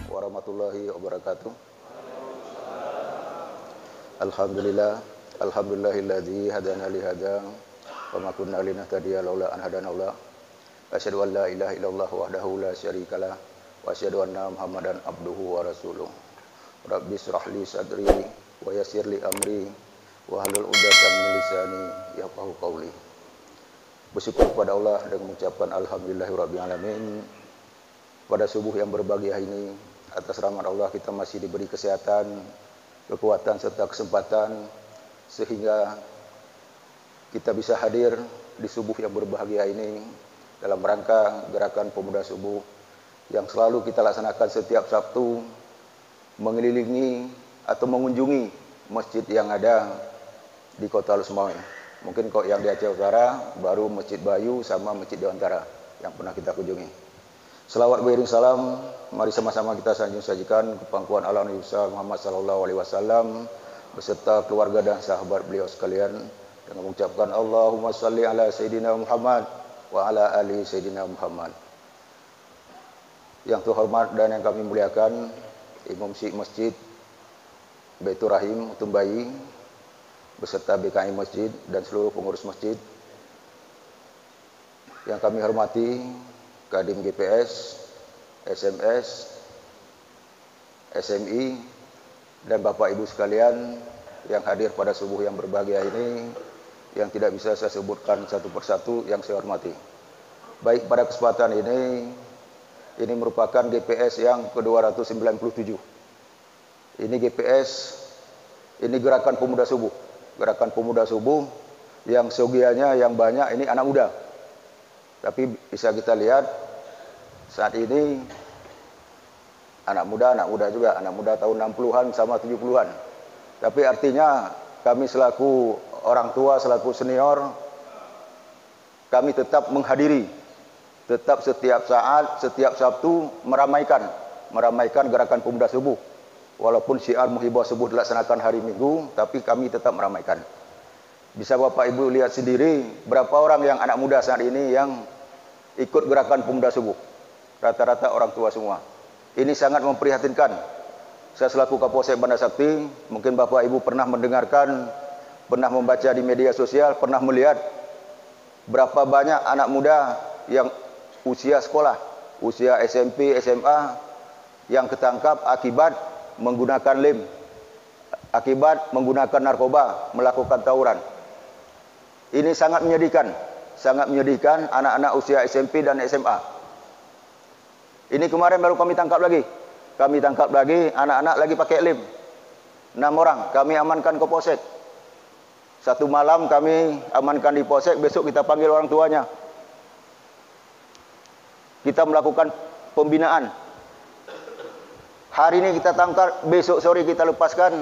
Warahmatullahi wabarakatuh. Alhamdulillahilladzi hadana li hada wa ma kunna linahtadiya laula an hadanallah. Asyhadu an la ilaha illallah wahdahu la syarikalah wa asyhadu anna Muhammadan abduhu wa rasuluh. Rabbi shrah li sadri wa yassir li amri wa hlul 'uqdatam min lisani yafqahu qawli. Bersyukur kepada Allah dan mengucapkan alhamdulillahirabbil alamin. Pada subuh yang berbahagia ini, atas rahmat Allah kita masih diberi kesehatan, kekuatan serta kesempatan sehingga kita bisa hadir di subuh yang berbahagia ini dalam rangka gerakan pemuda subuh yang selalu kita laksanakan setiap Sabtu, mengelilingi atau mengunjungi masjid yang ada di Kota Lusmoy. Mungkin kok yang di Aceh Utara baru Masjid Bayu sama Masjid Dewantara yang pernah kita kunjungi. Selawat beriring salam, mari sama-sama kita sajikan ke pangkuan ala Nabi Muhammad sallallahu alaihi wasallam beserta keluarga dan sahabat beliau sekalian dengan mengucapkan Allahumma shalli ala Sayyidina Muhammad wa ala ali Sayyidina Muhammad. Yang terhormat dan yang kami muliakan Imam Syekh Masjid Baitur Rahim Utumbayi beserta BKI Masjid dan seluruh pengurus masjid. Yang kami hormati Kadim GPS, SMS, SMI, dan Bapak Ibu sekalian yang hadir pada subuh yang berbahagia ini, yang tidak bisa saya sebutkan satu persatu yang saya hormati. Baik, pada kesempatan ini merupakan GPS yang ke-297. Ini GPS, ini gerakan pemuda subuh. Gerakan pemuda subuh yang seogianya yang banyak ini anak muda. Tapi bisa kita lihat saat ini anak muda juga, anak muda tahun 60-an sama 70-an. Tapi artinya kami selaku orang tua, selaku senior, kami tetap menghadiri, tetap setiap saat, setiap Sabtu meramaikan gerakan pemuda subuh. Walaupun syiar muhibah subuh dilaksanakan hari Minggu, tapi kami tetap meramaikan. Bisa Bapak Ibu lihat sendiri berapa orang yang anak muda saat ini yang ikut gerakan pemuda subuh. Rata-rata orang tua semua. Ini sangat memprihatinkan. Saya selaku Kapolsek Banda Sakti, mungkin Bapak Ibu pernah mendengarkan, pernah membaca di media sosial, pernah melihat berapa banyak anak muda yang usia sekolah, usia SMP, SMA yang ketangkap akibat menggunakan lem, akibat menggunakan narkoba, melakukan tawuran. Ini sangat menyedihkan anak-anak usia SMP dan SMA. Ini kemarin baru kami tangkap lagi. Kami tangkap lagi anak-anak lagi pakai lem. 6 orang kami amankan ke Polsek. Satu malam kami amankan di Polsek, besok kita panggil orang tuanya. Kita melakukan pembinaan. Hari ini kita tangkap, besok sore kita lepaskan.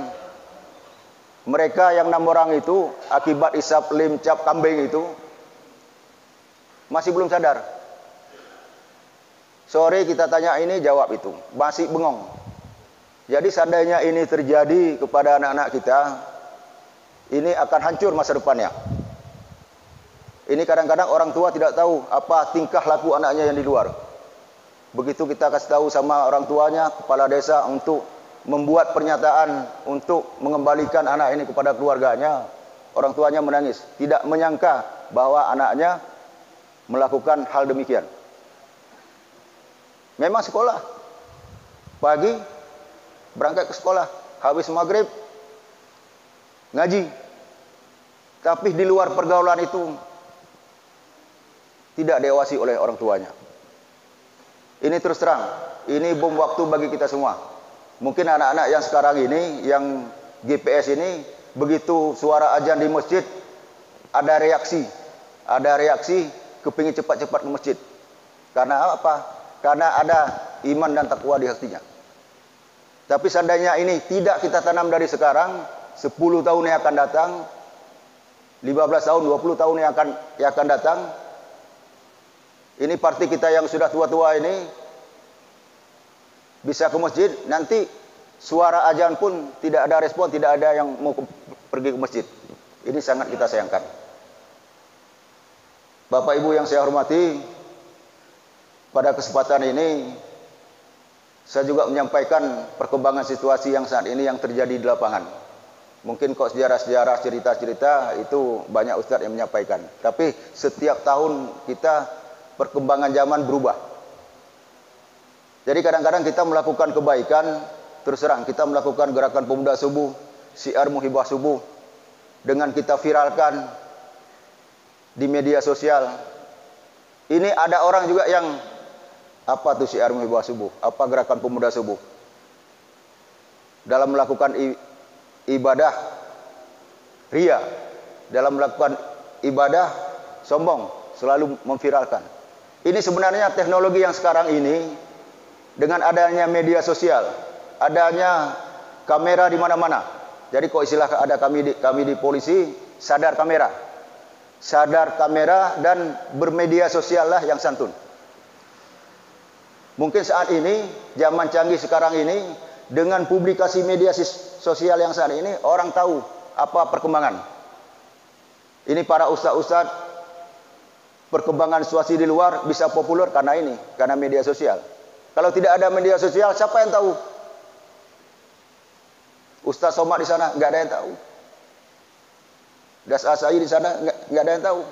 Mereka yang 6 orang itu akibat isap lem cap kambing itu masih belum sadar. Sore kita tanya ini, jawab itu, masih bengong. Jadi seandainya ini terjadi kepada anak-anak kita, ini akan hancur masa depannya. Ini kadang-kadang orang tua tidak tahu apa tingkah laku anaknya yang di luar. Begitu kita kasih tahu sama orang tuanya, kepala desa untuk membuat pernyataan untuk mengembalikan anak ini kepada keluarganya, orang tuanya menangis, tidak menyangka bahwa anaknya melakukan hal demikian. Memang sekolah, pagi berangkat ke sekolah, habis maghrib ngaji. Tapi di luar pergaulan itu tidak diawasi oleh orang tuanya. Ini terus terang, ini bom waktu bagi kita semua. Mungkin anak-anak yang sekarang ini, yang GPS ini, begitu suara azan di masjid, ada reaksi kepingin cepat-cepat ke masjid. Karena apa? Karena ada iman dan takwa di hatinya. Tapi seandainya ini tidak kita tanam dari sekarang, 10 tahun yang akan datang, 15 tahun, 20 tahun yang akan datang, ini parti kita yang sudah tua-tua ini bisa ke masjid, nanti suara azan pun tidak ada respon, tidak ada yang mau pergi ke masjid. Ini sangat kita sayangkan. Bapak Ibu yang saya hormati, pada kesempatan ini saya juga menyampaikan perkembangan situasi yang saat ini yang terjadi di lapangan. Mungkin kok sejarah-sejarah, cerita-cerita itu banyak ustadz yang menyampaikan. Tapi setiap tahun kita perkembangan zaman berubah. Jadi kadang-kadang kita melakukan kebaikan, terus terang kita melakukan gerakan pemuda subuh, syiar muhibah subuh, dengan kita viralkan di media sosial. Ini ada orang juga yang, apa tuh syiar muhibah subuh? Apa gerakan pemuda subuh? Dalam melakukan ibadah ria, dalam melakukan ibadah sombong, selalu memviralkan. Ini sebenarnya teknologi yang sekarang ini, dengan adanya media sosial, adanya kamera di mana-mana. Jadi kok istilah ada kami di polisi, sadar kamera dan bermedia sosial lah yang santun. Mungkin saat ini, zaman canggih sekarang ini, dengan publikasi media sosial yang saat ini, orang tahu apa perkembangan. Ini para ustadz, perkembangan situasi di luar bisa populer karena ini, karena media sosial. Kalau tidak ada media sosial, siapa yang tahu? Ustaz Somad di sana nggak ada yang tahu. Das Asai di sana nggak ada yang tahu.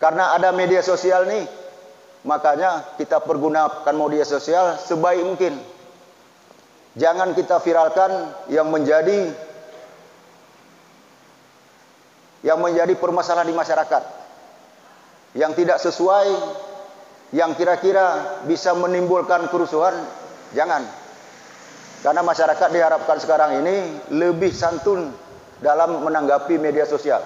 Karena ada media sosial nih, makanya kita pergunakan media sosial sebaik mungkin. Jangan kita viralkan yang menjadi permasalahan di masyarakat, yang tidak sesuai, yang kira-kira bisa menimbulkan kerusuhan. Jangan. Karena masyarakat diharapkan sekarang ini lebih santun dalam menanggapi media sosial.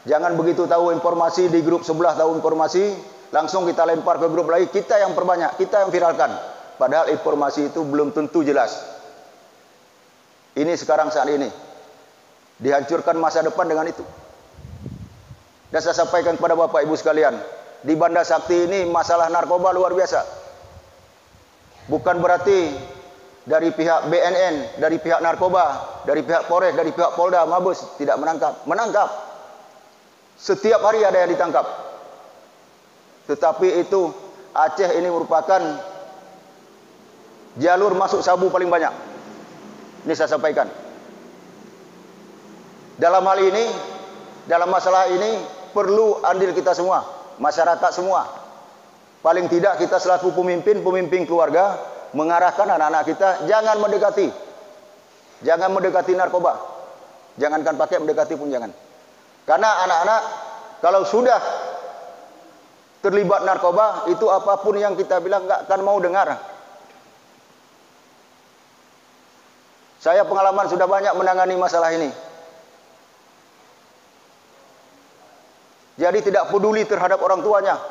Jangan begitu tahu informasi di grup sebelah, tahu informasi, langsung kita lempar ke grup lain, kita yang perbanyak, kita yang viralkan. Padahal informasi itu belum tentu jelas. Ini sekarang saat ini. Dihancurkan masa depan dengan itu. Dan saya sampaikan kepada Bapak Ibu sekalian, di Banda Sakti ini masalah narkoba luar biasa. Bukan berarti dari pihak BNN, dari pihak narkoba, dari pihak Polres, dari pihak Polda, Mabes tidak menangkap. Menangkap. Setiap hari ada yang ditangkap. Tetapi itu Aceh ini merupakan jalur masuk sabu paling banyak. Ini saya sampaikan. Dalam hal ini, dalam masalah ini perlu andil kita semua, masyarakat semua. Paling tidak kita selaku pemimpin keluarga, mengarahkan anak-anak kita jangan mendekati narkoba. Jangankan pakai, mendekati pun jangan. Karena anak-anak kalau sudah terlibat narkoba, itu apapun yang kita bilang nggak akan mau dengar. Saya pengalaman sudah banyak menangani masalah ini. Jadi tidak peduli terhadap orang tuanya.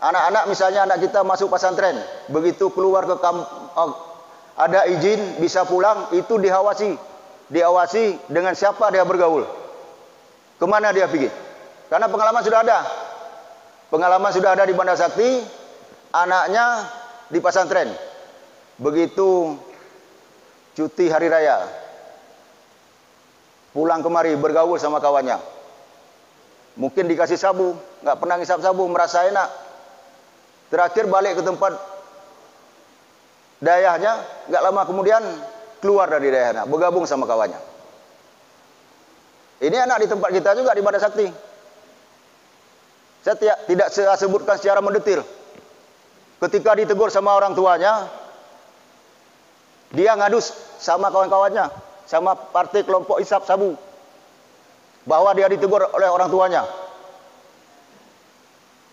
Anak-anak misalnya anak kita masuk pesantren, begitu keluar ke ada izin bisa pulang, itu diawasi dengan siapa dia bergaul, kemana dia pergi. Karena pengalaman sudah ada di Banda Sakti, anaknya di pesantren, begitu cuti hari raya, pulang kemari bergaul sama kawannya, mungkin dikasih sabu, nggak pernah ngisap sabu, merasa enak. Terakhir balik ke tempat daerahnya, nggak lama kemudian keluar dari daerahnya, bergabung sama kawannya. Ini anak di tempat kita juga di Banda Sakti. Saya tidak saya sebutkan secara mendetil. Ketika ditegur sama orang tuanya, dia ngadus sama kawan-kawannya, sama partai kelompok isap sabu, bahwa dia ditegur oleh orang tuanya.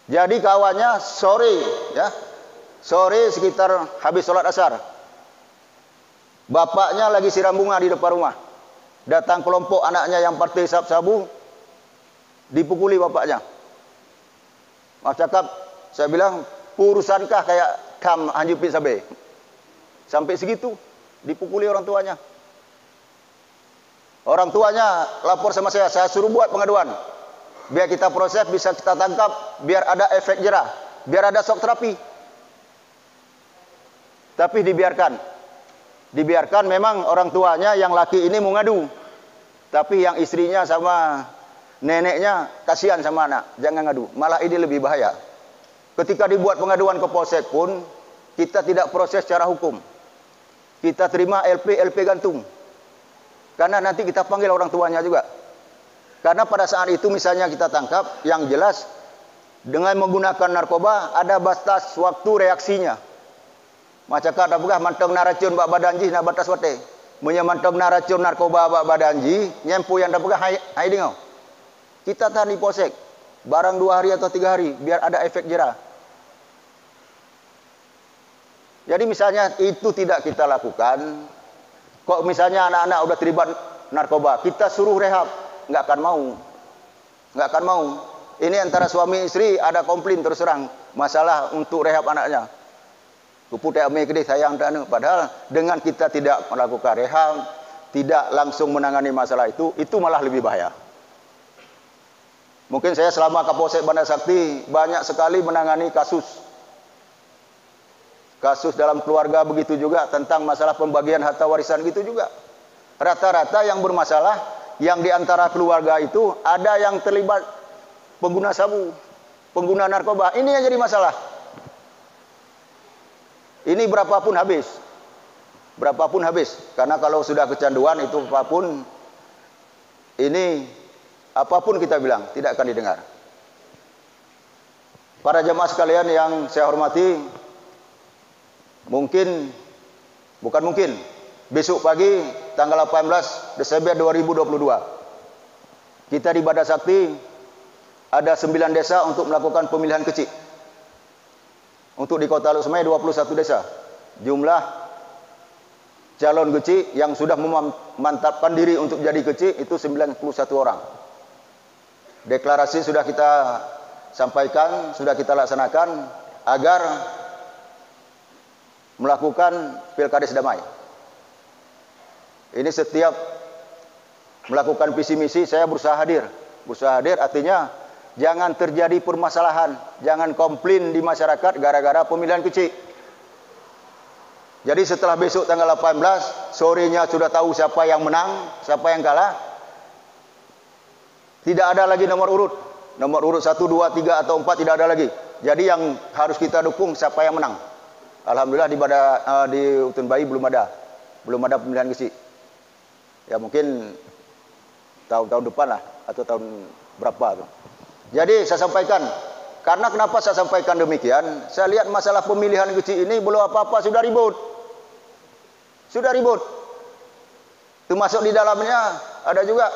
Jadi kawannya sore sekitar habis sholat asar, bapaknya lagi siram bunga di depan rumah. Datang kelompok anaknya yang partai isap sabu, dipukuli bapaknya. Mas cakap, saya bilang, urusankah kayak kam anjupin sabe? Sampai segitu, dipukuli orang tuanya. Orang tuanya lapor sama saya suruh buat pengaduan. Biar kita proses, bisa kita tangkap, biar ada efek jerah, biar ada shock terapi. Tapi dibiarkan memang orang tuanya yang laki ini mau ngadu. Tapi yang istrinya sama neneknya kasihan sama anak, jangan ngadu. Malah ini lebih bahaya. Ketika dibuat pengaduan ke polsek pun, kita tidak proses secara hukum. Kita terima LP gantung. Karena nanti kita panggil orang tuanya juga. Karena pada saat itu misalnya kita tangkap, yang jelas dengan menggunakan narkoba ada batas waktu reaksinya. Macam kata begah manteng naracun bak badanji na batas wate. Menyamanteng naracun narkoba bak badanji, nyempu yang dah begah hai dingau. Kita tahan di polsek barang 2 hari atau 3 hari biar ada efek jera. Jadi misalnya itu tidak kita lakukan, kok misalnya anak-anak udah terlibat narkoba, kita suruh rehab, nggak akan mau. Nggak akan mau. Ini antara suami istri ada komplain terus terang masalah untuk rehab anaknya. Kuputai ame kedih sayang tak anu. Padahal dengan kita tidak melakukan rehab, tidak langsung menangani masalah itu malah lebih bahaya. Mungkin saya selama Kapolsek Bandar Sakti banyak sekali menangani kasus dalam keluarga, begitu juga tentang masalah pembagian harta warisan gitu juga. Rata-rata yang bermasalah yang diantara keluarga itu ada yang terlibat pengguna sabu, pengguna narkoba. Ini yang jadi masalah. Ini berapapun habis. Berapapun habis. Karena kalau sudah kecanduan itu apapun, ini apapun kita bilang tidak akan didengar. Para jemaah sekalian yang saya hormati, besok pagi tanggal 18 Desember 2022 kita di Bandar Sakti ada 9 desa untuk melakukan pemilihan kecil. Untuk di Kota Lusmai 21 desa. Jumlah calon kecil yang sudah memantapkan diri untuk jadi kecil itu 91 orang. Deklarasi sudah kita sampaikan, sudah kita laksanakan agar melakukan pilkades damai. Ini setiap melakukan visi misi saya berusaha hadir. Berusaha hadir artinya jangan terjadi permasalahan, jangan komplain di masyarakat gara-gara pemilihan kecil. Jadi setelah besok tanggal 18, sorenya sudah tahu siapa yang menang, siapa yang kalah. Tidak ada lagi nomor urut. Nomor urut 1, 2, 3 atau 4 tidak ada lagi. Jadi yang harus kita dukung siapa yang menang. Alhamdulillah di Utun Bayi belum ada pemilihan kecil. Ya mungkin tahun depan lah atau tahun berapa tuh. Jadi saya sampaikan, karena kenapa saya sampaikan demikian? Saya lihat masalah pemilihan kecil ini belum apa-apa sudah ribut. Sudah ribut. Termasuk di dalamnya ada juga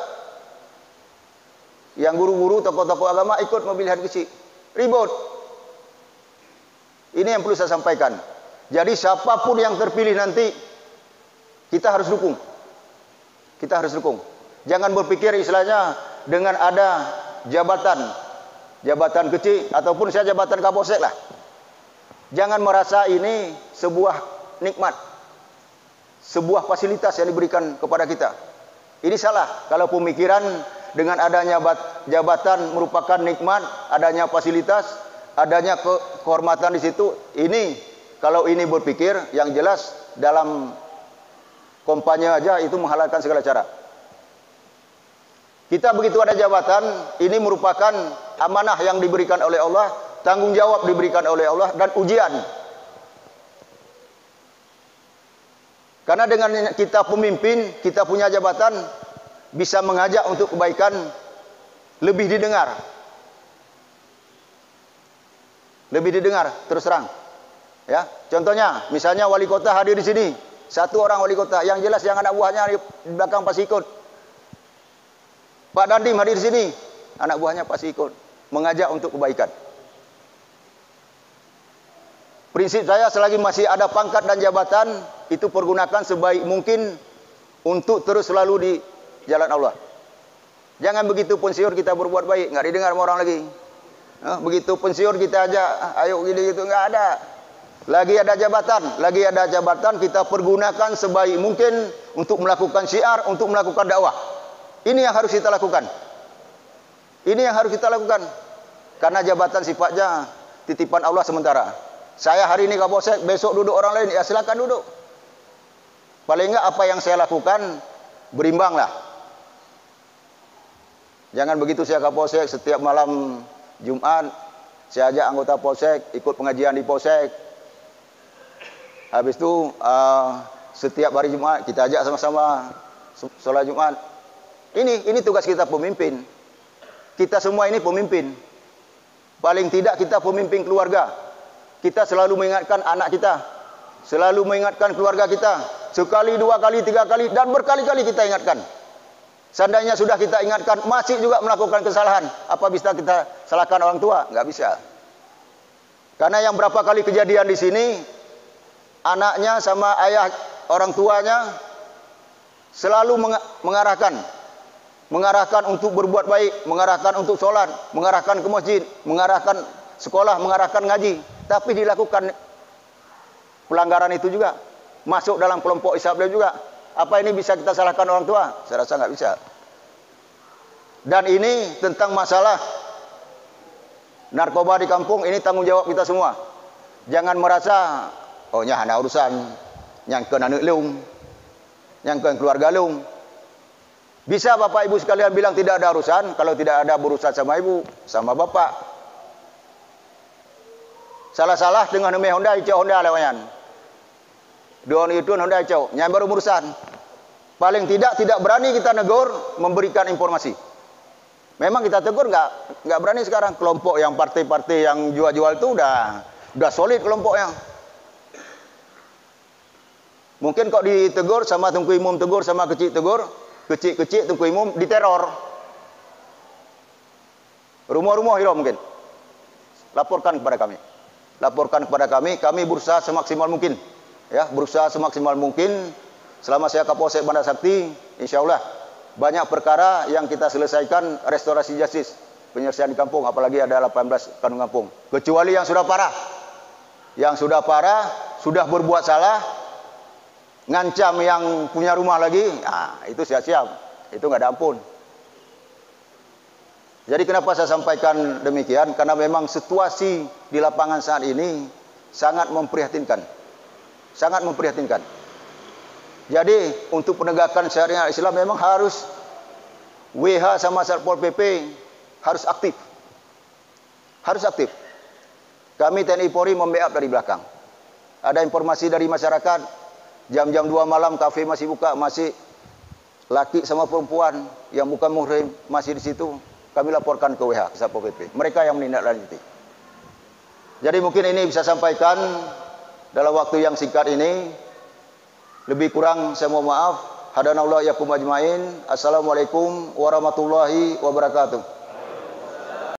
yang guru-guru, tokoh-tokoh agama ikut pemilihan kecil. Ribut. Ini yang perlu saya sampaikan. Jadi siapapun yang terpilih nanti kita harus dukung. Kita harus dukung. Jangan berpikir istilahnya dengan ada jabatan kecil ataupun saya jabatan Kapolsek lah. Jangan merasa ini sebuah nikmat, sebuah fasilitas yang diberikan kepada kita. Ini salah. Kalau pemikiran dengan adanya jabatan merupakan nikmat, adanya fasilitas, adanya kehormatan di situ, ini kalau ini berpikir yang jelas dalam kampanye aja itu menghalalkan segala cara. Kita begitu ada jabatan, ini merupakan amanah yang diberikan oleh Allah, tanggung jawab diberikan oleh Allah, dan ujian. Karena dengan kita pemimpin, kita punya jabatan, bisa mengajak untuk kebaikan, lebih didengar. Lebih didengar, terus terang. Ya, contohnya, misalnya wali kota hadir di sini, 1 orang wali kota, yang jelas yang anak buahnya di belakang pasti ikut. Pak Dandim hadir di sini, anak buahnya pasti ikut, mengajak untuk kebaikan. Prinsip saya selagi masih ada pangkat dan jabatan, itu pergunakan sebaik mungkin untuk terus selalu di jalan Allah. Jangan begitu pensiun kita berbuat baik, nggak didengar sama orang lagi. Begitu pensiun kita aja, ayo gini gitu, nggak ada. Lagi ada jabatan, kita pergunakan sebaik mungkin untuk melakukan syiar, untuk melakukan dakwah. Ini yang harus kita lakukan. Ini yang harus kita lakukan. Karena jabatan sifatnya titipan Allah sementara. Saya hari ini Kapolsek, besok duduk orang lain, ya silakan duduk. Paling enggak apa yang saya lakukan berimbang lah. Jangan begitu saya Kapolsek, setiap malam Jumat saya ajak anggota Polsek ikut pengajian di Polsek. Habis itu setiap hari Jumat kita ajak sama-sama sholat Jumat. Ini tugas kita pemimpin. Kita semua ini pemimpin. Paling tidak kita pemimpin keluarga. Kita selalu mengingatkan anak kita, selalu mengingatkan keluarga kita. Sekali, dua kali, tiga kali, dan berkali-kali kita ingatkan. Seandainya sudah kita ingatkan, masih juga melakukan kesalahan. Apa bisa kita salahkan orang tua? Nggak bisa. Karena yang berapa kali kejadian di sini, anaknya sama ayah orang tuanya selalu mengarahkan untuk berbuat baik, mengarahkan untuk sholat, mengarahkan ke masjid, mengarahkan sekolah, mengarahkan ngaji. Tapi dilakukan pelanggaran itu juga. Masuk dalam kelompok Islam juga. Apa ini bisa kita salahkan orang tua? Saya rasa nggak bisa. Dan ini tentang masalah narkoba di kampung, ini tanggung jawab kita semua. Jangan merasa, oh nyah ada urusan, nyangkeun aneuk leung, nyangkeun keluarga leung. Bisa Bapak Ibu sekalian bilang tidak ada urusan, kalau tidak ada berurusan sama ibu, sama bapak. Salah-salah dengan nemeh Honda, icau Honda lewayan. Don itu Honda icau, nyai baru urusan. Paling tidak berani kita negur, memberikan informasi. Memang kita tegur nggak berani sekarang. Kelompok yang partai-partai yang jual-jual itu udah solid kelompoknya. Mungkin kok ditegur sama Tengku Imum tegur sama kecil tegur, kecil Tengku Imum diteror. Rumah-rumah hero mungkin. Laporkan kepada kami. Laporkan kepada kami berusaha semaksimal mungkin. Ya, berusaha semaksimal mungkin. Selama saya Kapolsek Bandar Sakti, insya Allah banyak perkara yang kita selesaikan restorasi justice, penyelesaian di kampung, apalagi ada 18 kanun kampung. Kecuali yang sudah parah. Yang sudah parah, sudah berbuat salah, ngancam yang punya rumah lagi, nah, itu siap-siap. Itu nggak ada ampun. Jadi kenapa saya sampaikan demikian? Karena memang situasi di lapangan saat ini sangat memprihatinkan. Sangat memprihatinkan. Jadi untuk penegakan syariat Islam memang harus WH sama Satpol PP harus aktif. Harus aktif. Kami TNI Polri membackup dari belakang. Ada informasi dari masyarakat, jam-jam 2 malam kafe masih buka, masih laki sama perempuan yang bukan muhrim masih di situ. Kami laporkan ke WH, ke Satpol PP. Mereka yang menindaklanjuti. Jadi mungkin ini bisa sampaikan dalam waktu yang singkat ini. Lebih kurang saya mohon maaf. Hadanallahu yakum ajmain. Assalamualaikum warahmatullahi wabarakatuh.